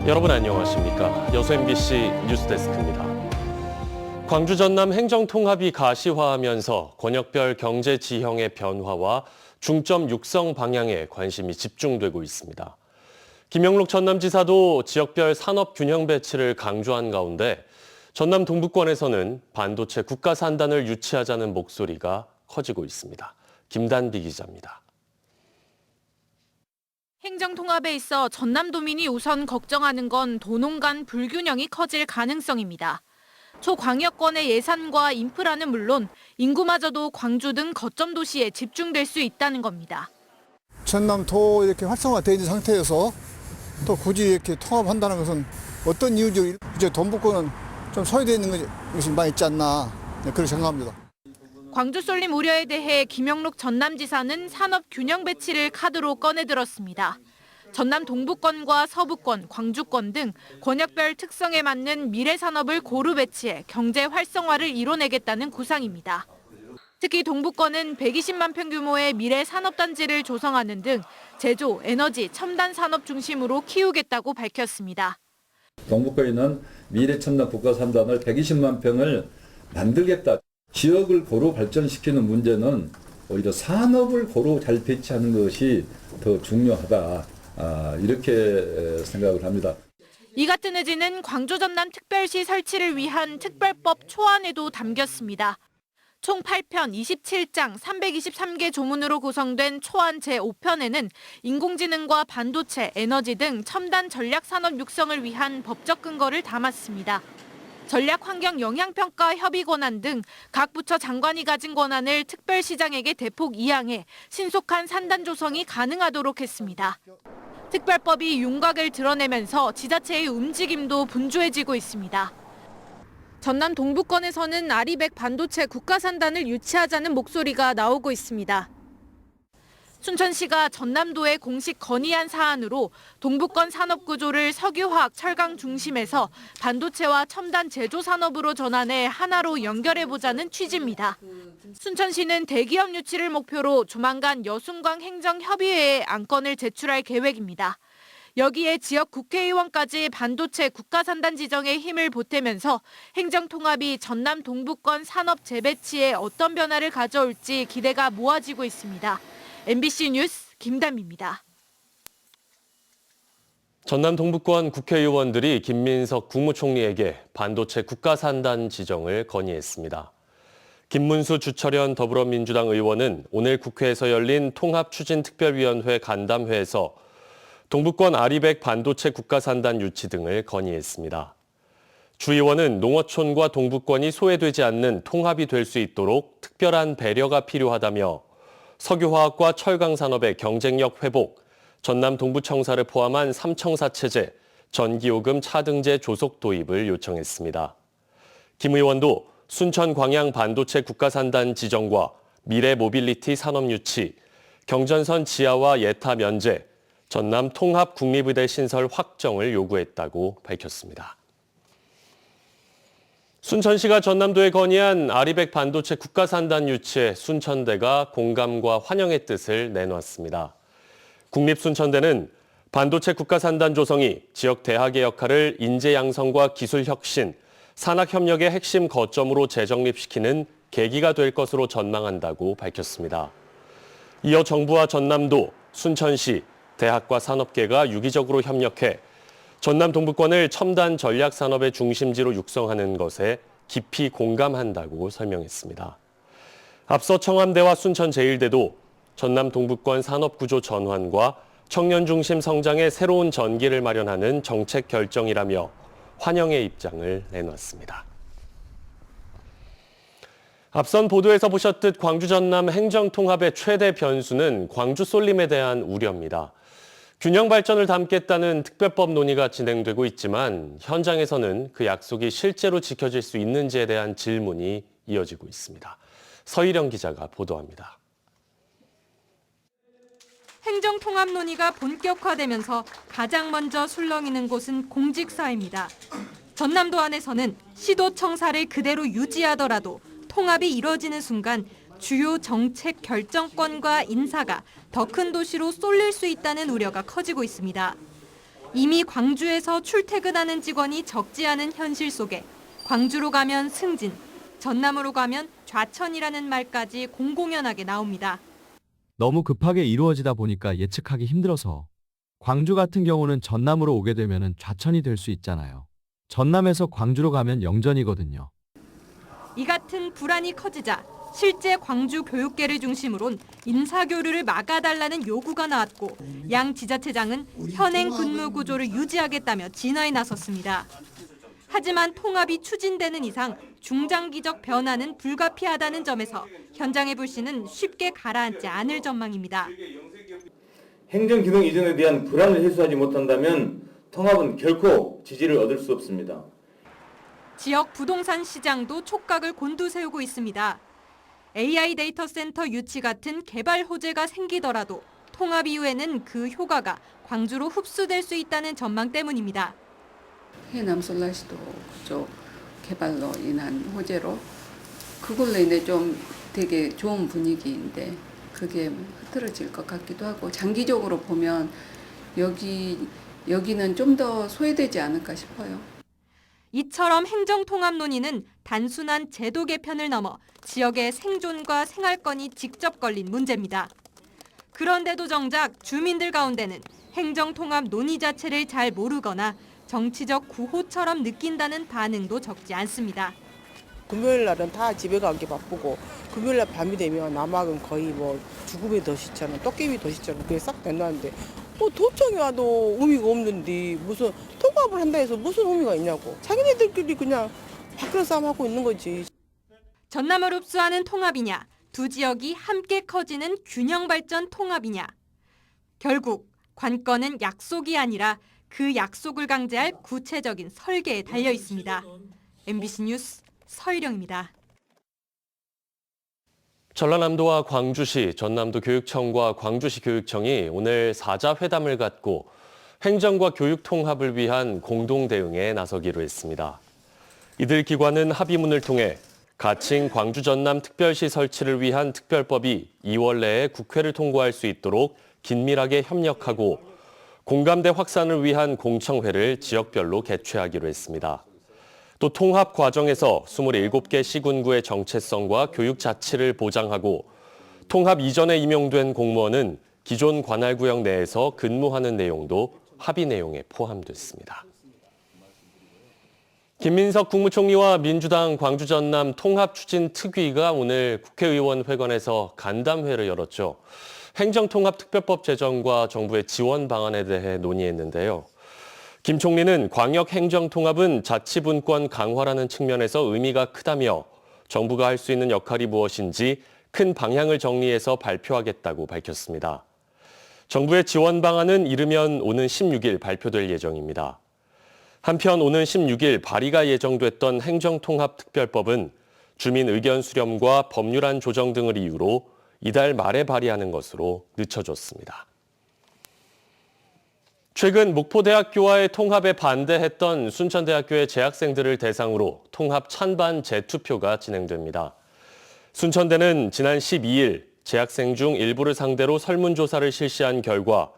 여러분 안녕하십니까? 여수 MBC 뉴스데스크입니다. 광주 전남 행정통합이 가시화하면서 권역별 경제 지형의 변화와 중점 육성 방향에 관심이 집중되고 있습니다. 김영록 전남지사도 지역별 산업 균형 배치를 강조한 가운데 전남 동부권에서는 반도체 국가 산단을 유치하자는 목소리가 커지고 있습니다. 김단비 기자입니다. 행정통합에 있어 전남도민이 우선 걱정하는 건 도농 간 불균형이 커질 가능성입니다. 초광역권의 예산과 인프라는 물론 인구마저도 광주 등 거점 도시에 집중될 수 있다는 겁니다. 전남도 이렇게 활성화되어 있는 상태여서 또 굳이 이렇게 통합한다는 것은 어떤 이유죠? 이제 동북권은 좀 소외되어 있는 것이 많이 있지 않나 그렇게 생각합니다. 광주 쏠림 우려에 대해 김영록 전남지사는 산업 균형 배치를 카드로 꺼내들었습니다. 전남 동부권과 서부권, 광주권 등 권역별 특성에 맞는 미래 산업을 고루 배치해 경제 활성화를 이뤄내겠다는 구상입니다. 특히 동부권은 120만 평 규모의 미래 산업단지를 조성하는 등 제조, 에너지, 첨단 산업 중심으로 키우겠다고 밝혔습니다. 동북권에는 미래 첨단 국가 산단을 120만 평을 만들겠다. 지역을 고루 발전시키는 문제는 오히려 산업을 고루 잘 배치하는 것이 더 중요하다. 이렇게 생각을 합니다. 이 같은 의지는 광주 전남 특별시 설치를 위한 특별법 초안에도 담겼습니다. 총 8편 27장 323개 조문으로 구성된 초안 제5편에는 인공지능과 반도체, 에너지 등 첨단 전략 산업 육성을 위한 법적 근거를 담았습니다. 전략환경영향평가 협의 권한 등 각 부처 장관이 가진 권한을 특별시장에게 대폭 이양해 신속한 산단 조성이 가능하도록 했습니다. 특별법이 윤곽을 드러내면서 지자체의 움직임도 분주해지고 있습니다. 전남 동부권에서는 아리백 반도체 국가산단을 유치하자는 목소리가 나오고 있습니다. 순천시가 전남도에 공식 건의한 사안으로 동부권 산업구조를 석유화학, 철강 중심에서 반도체와 첨단 제조 산업으로 전환해 하나로 연결해보자는 취지입니다. 순천시는 대기업 유치를 목표로 조만간 여순광 행정협의회에 안건을 제출할 계획입니다. 여기에 지역 국회의원까지 반도체 국가산단 지정에 힘을 보태면서 행정통합이 전남 동부권 산업 재배치에 어떤 변화를 가져올지 기대가 모아지고 있습니다. MBC 뉴스 김담입니다. 전남 동부권 국회의원들이 김민석 국무총리에게 반도체 국가산단 지정을 건의했습니다. 김문수 주철현 더불어민주당 의원은 오늘 국회에서 열린 통합추진특별위원회 간담회에서 동부권 아리백 반도체 국가산단 유치 등을 건의했습니다. 주 의원은 농어촌과 동부권이 소외되지 않는 통합이 될 수 있도록 특별한 배려가 필요하다며 석유화학과 철강산업의 경쟁력 회복, 전남 동부청사를 포함한 3청사 체제, 전기요금 차등제 조속 도입을 요청했습니다. 김 의원도 순천 광양 반도체 국가산단 지정과 미래 모빌리티 산업 유치, 경전선 지하와 예타 면제, 전남 통합 국립의대 신설 확정을 요구했다고 밝혔습니다. 순천시가 전남도에 건의한 아리백 반도체 국가산단 유치에 순천대가 공감과 환영의 뜻을 내놓았습니다. 국립순천대는 반도체 국가산단 조성이 지역 대학의 역할을 인재 양성과 기술 혁신, 산학협력의 핵심 거점으로 재정립시키는 계기가 될 것으로 전망한다고 밝혔습니다. 이어 정부와 전남도, 순천시, 대학과 산업계가 유기적으로 협력해 전남 동부권을 첨단 전략 산업의 중심지로 육성하는 것에 깊이 공감한다고 설명했습니다. 앞서 청암대와 순천제일대도 전남 동부권 산업구조 전환과 청년 중심 성장의 새로운 전기를 마련하는 정책 결정이라며 환영의 입장을 내놨습니다. 앞선 보도에서 보셨듯 광주 전남 행정통합의 최대 변수는 광주 쏠림에 대한 우려입니다. 균형 발전을 담겠다는 특별법 논의가 진행되고 있지만 현장에서는 그 약속이 실제로 지켜질 수 있는지에 대한 질문이 이어지고 있습니다. 서희령 기자가 보도합니다. 행정통합 논의가 본격화되면서 가장 먼저 술렁이는 곳은 공직사입니다. 전남도 안에서는 시도청사를 그대로 유지하더라도 통합이 이뤄지는 순간 주요 정책 결정권과 인사가 더 큰 도시로 쏠릴 수 있다는 우려가 커지고 있습니다. 이미 광주에서 출퇴근하는 직원이 적지 않은 현실 속에 광주로 가면 승진, 전남으로 가면 좌천이라는 말까지 공공연하게 나옵니다. 너무 급하게 이루어지다 보니까 예측하기 힘들어서 광주 같은 경우는 전남으로 오게 되면 좌천이 될 수 있잖아요. 전남에서 광주로 가면 영전이거든요. 이 같은 불안이 커지자 실제 광주 교육계를 중심으론 인사교류를 막아달라는 요구가 나왔고 양 지자체장은 현행 근무 구조를 유지하겠다며 진화에 나섰습니다. 하지만 통합이 추진되는 이상 중장기적 변화는 불가피하다는 점에서 현장의 불씨는 쉽게 가라앉지 않을 전망입니다. 행정기능 이전에 대한 불안을 해소하지 못한다면 통합은 결코 지지를 얻을 수 없습니다. 지역 부동산 시장도 촉각을 곤두세우고 있습니다. AI 데이터 센터 유치 같은 개발 호재가 생기더라도 통합 이후에는 그 효과가 광주로 흡수될 수 있다는 전망 때문입니다. 해남 솔라시도 그쪽 개발로 인한 호재로 그걸로 인해 좀 되게 좋은 분위기인데 그게 흐트러질 것 같기도 하고 장기적으로 보면 여기는 좀 더 소외되지 않을까 싶어요. 이처럼 행정통합 논의는 단순한 제도 개편을 넘어 지역의 생존과 생활권이 직접 걸린 문제입니다. 그런데도 정작 주민들 가운데는 행정통합 논의 자체를 잘 모르거나 정치적 구호처럼 느낀다는 반응도 적지 않습니다. 금요일 날은 다 집에 가기 바쁘고 금요일 날 밤이 되면 남학은 거의 뭐 죽음의 덫이처럼 떡개비 덫이처럼 그게 싹 된다는데 도청이 와도 의미가 없는데 무슨 통합을 한다 해서 무슨 의미가 있냐고. 자기네들끼리 그냥 밖으로 싸움하고 있는 거지. 전남을 흡수하는 통합이냐, 두 지역이 함께 커지는 균형 발전 통합이냐. 결국 관건은 약속이 아니라 그 약속을 강제할 구체적인 설계에 달려 있습니다. MBC 뉴스 서희령입니다. 전라남도와 광주시, 전남도 교육청과 광주시 교육청이 오늘 사자회담을 갖고 행정과 교육 통합을 위한 공동 대응에 나서기로 했습니다. 이들 기관은 합의문을 통해 가칭 광주 전남 특별시 설치를 위한 특별법이 2월 내에 국회를 통과할 수 있도록 긴밀하게 협력하고 공감대 확산을 위한 공청회를 지역별로 개최하기로 했습니다. 또 통합 과정에서 27개 시군구의 정체성과 교육 자치를 보장하고 통합 이전에 임용된 공무원은 기존 관할구역 내에서 근무하는 내용도 합의 내용에 포함됐습니다. 김민석 국무총리와 민주당 광주 전남 통합추진특위가 오늘 국회의원 회관에서 간담회를 열었죠. 행정통합특별법 제정과 정부의 지원 방안에 대해 논의했는데요. 김 총리는 광역 행정통합은 자치분권 강화라는 측면에서 의미가 크다며 정부가 할 수 있는 역할이 무엇인지 큰 방향을 정리해서 발표하겠다고 밝혔습니다. 정부의 지원 방안은 이르면 오는 16일 발표될 예정입니다. 한편 오는 16일 발의가 예정됐던 행정통합특별법은 주민 의견 수렴과 법률안 조정 등을 이유로 이달 말에 발의하는 것으로 늦춰졌습니다. 최근 목포대학교와의 통합에 반대했던 순천대학교의 재학생들을 대상으로 통합 찬반 재투표가 진행됩니다. 순천대는 지난 12일 재학생 중 일부를 상대로 설문조사를 실시한 결과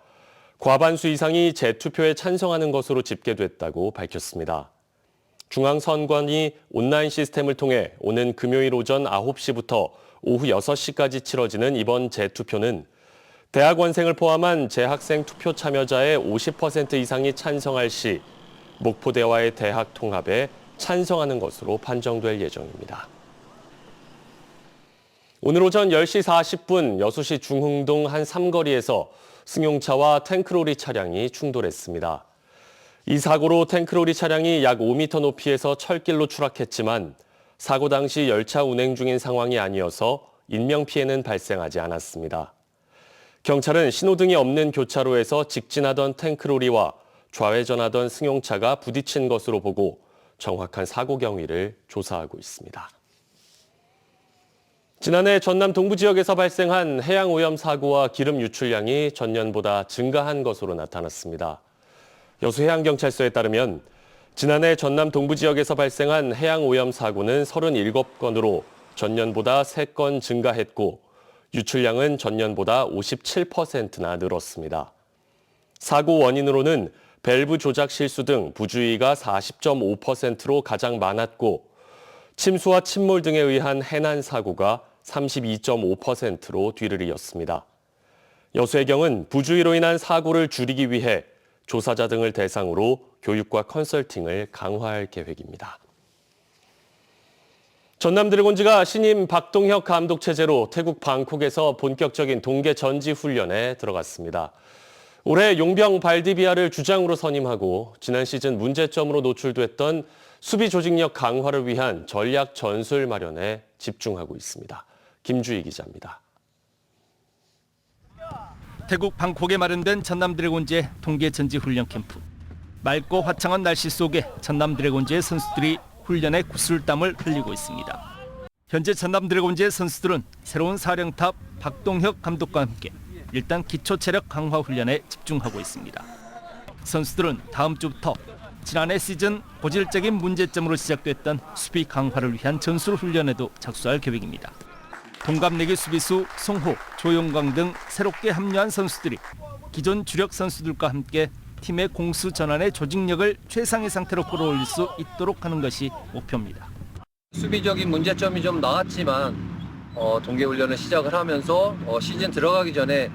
과반수 이상이 재투표에 찬성하는 것으로 집계됐다고 밝혔습니다. 중앙선관위 온라인 시스템을 통해 오는 금요일 오전 9시부터 오후 6시까지 치러지는 이번 재투표는 대학원생을 포함한 재학생 투표 참여자의 50% 이상이 찬성할 시 목포대와의 대학 통합에 찬성하는 것으로 판정될 예정입니다. 오늘 오전 10시 40분 여수시 중흥동 한 삼거리에서 승용차와 탱크로리 차량이 충돌했습니다. 이 사고로 탱크로리 차량이 약 5m 높이에서 철길로 추락했지만 사고 당시 열차 운행 중인 상황이 아니어서 인명피해는 발생하지 않았습니다. 경찰은 신호등이 없는 교차로에서 직진하던 탱크로리와 좌회전하던 승용차가 부딪힌 것으로 보고 정확한 사고 경위를 조사하고 있습니다. 지난해 전남 동부 지역에서 발생한 해양 오염 사고와 기름 유출량이 전년보다 증가한 것으로 나타났습니다. 여수해양경찰서에 따르면 지난해 전남 동부 지역에서 발생한 해양 오염 사고는 37건으로 전년보다 3건 증가했고 유출량은 전년보다 57%나 늘었습니다. 사고 원인으로는 밸브 조작 실수 등 부주의가 40.5%로 가장 많았고 침수와 침몰 등에 의한 해난 사고가 32.5%로 뒤를 이었습니다. 여수해경은 부주의로 인한 사고를 줄이기 위해 조사자 등을 대상으로 교육과 컨설팅을 강화할 계획입니다. 전남 드래곤즈가 신임 박동혁 감독 체제로 태국 방콕에서 본격적인 동계 전지 훈련에 들어갔습니다. 올해 용병 발디비아를 주장으로 선임하고 지난 시즌 문제점으로 노출됐던 수비 조직력 강화를 위한 전략 전술 마련에 집중하고 있습니다. 김주희 기자입니다. 태국 방콕에 마련된 전남 드래곤즈의 동계 전지 훈련 캠프. 맑고 화창한 날씨 속에 전남 드래곤즈의 선수들이 훈련에 구슬땀을 흘리고 있습니다. 현재 전남 드래곤즈의 선수들은 새로운 사령탑 박동혁 감독과 함께 일단 기초 체력 강화 훈련에 집중하고 있습니다. 선수들은 다음 주부터 지난해 시즌 고질적인 문제점으로 시작됐던 수비 강화를 위한 전술 훈련에도 착수할 계획입니다. 동갑내기 수비수 송호, 조용광 등 새롭게 합류한 선수들이 기존 주력 선수들과 함께 팀의 공수 전환의 조직력을 최상의 상태로 끌어올릴 수 있도록 하는 것이 목표입니다. 수비적인 문제점이 좀 나왔지만 동계훈련을 시작을 하면서 시즌 들어가기 전에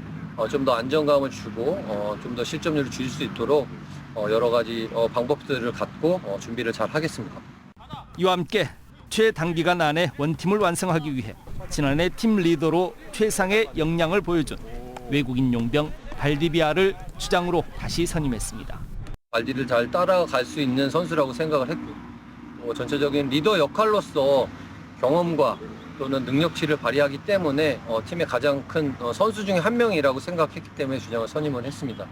좀 더 안정감을 주고 좀 더 실점률을 줄일 수 있도록 여러 가지 방법들을 갖고 준비를 잘 하겠습니다. 이와 함께 최단기간 안에 원팀을 완성하기 위해 지난해 팀 리더로 최상의 역량을 보여준 외국인 용병 발디비아를 주장으로 다시 선임했습니다. 발디를 잘 따라갈 수 있는 선수라고 생각을 했고 전체적인 리더 역할로서 경험과 또는 능력치를 발휘하기 때문에 팀의 가장 큰 선수 중에 한 명이라고 생각했기 때문에 주장을 선임을 했습니다.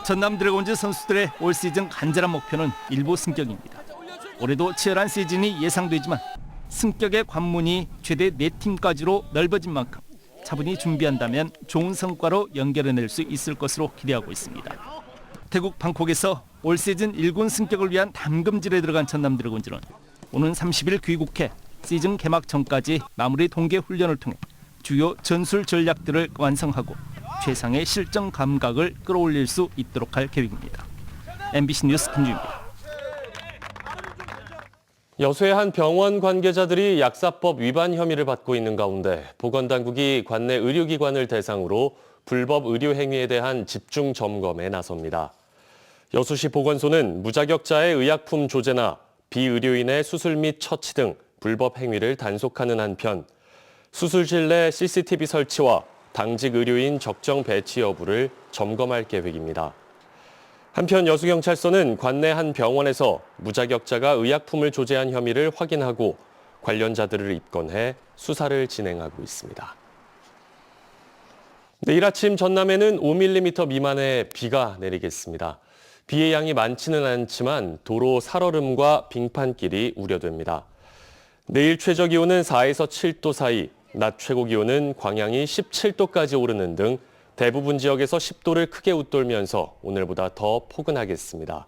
전남 드래곤즈 선수들의 올 시즌 간절한 목표는 일부 승격입니다. 올해도 치열한 시즌이 예상되지만 승격의 관문이 최대 4팀까지로 넓어진 만큼 차분히 준비한다면 좋은 성과로 연결해낼 수 있을 것으로 기대하고 있습니다. 태국 방콕에서 올 시즌 1군 승격을 위한 담금질에 들어간 전남 드래곤즈는 오는 30일 귀국해 시즌 개막 전까지 마무리 동계 훈련을 통해 주요 전술 전략들을 완성하고 최상의 실전 감각을 끌어올릴 수 있도록 할 계획입니다. MBC 뉴스 김주입니다. 여수의 한 병원 관계자들이 약사법 위반 혐의를 받고 있는 가운데 보건당국이 관내 의료기관을 대상으로 불법 의료 행위에 대한 집중 점검에 나섭니다. 여수시 보건소는 무자격자의 의약품 조제나 비의료인의 수술 및 처치 등 불법 행위를 단속하는 한편 수술실 내 CCTV 설치와 당직 의료인 적정 배치 여부를 점검할 계획입니다. 한편 여수경찰서는 관내 한 병원에서 무자격자가 의약품을 조제한 혐의를 확인하고 관련자들을 입건해 수사를 진행하고 있습니다. 내일 아침 전남에는 5mm 미만의 비가 내리겠습니다. 비의 양이 많지는 않지만 도로 살얼음과 빙판길이 우려됩니다. 내일 최저기온은 4에서 7도 사이, 낮 최고기온은 광양이 17도까지 오르는 등 대부분 지역에서 10도를 크게 웃돌면서 오늘보다 더 포근하겠습니다.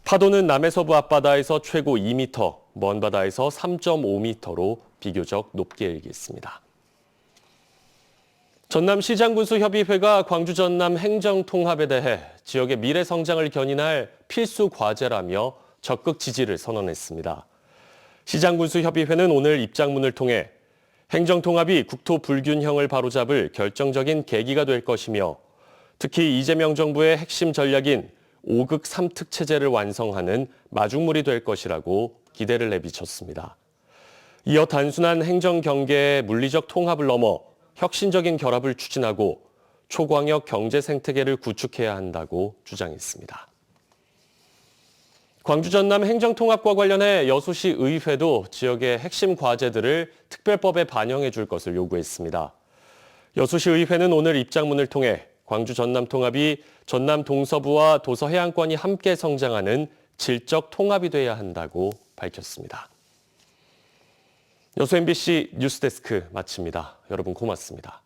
파도는 남해서부 앞바다에서 최고 2m, 먼바다에서 3.5m로 비교적 높게 일겠습니다. 전남시장군수협의회가 광주 전남 행정통합에 대해 지역의 미래 성장을 견인할 필수 과제라며 적극 지지를 선언했습니다. 시장군수협의회는 오늘 입장문을 통해 행정통합이 국토 불균형을 바로잡을 결정적인 계기가 될 것이며 특히 이재명 정부의 핵심 전략인 5극 3특 체제를 완성하는 마중물이 될 것이라고 기대를 내비쳤습니다. 이어 단순한 행정 경계의 물리적 통합을 넘어 혁신적인 결합을 추진하고 초광역 경제 생태계를 구축해야 한다고 주장했습니다. 광주 전남 행정통합과 관련해 여수시 의회도 지역의 핵심 과제들을 특별법에 반영해 줄 것을 요구했습니다. 여수시 의회는 오늘 입장문을 통해 광주 전남 통합이 전남 동서부와 도서해안권이 함께 성장하는 질적 통합이 돼야 한다고 밝혔습니다. 여수 MBC 뉴스데스크 마칩니다. 여러분 고맙습니다.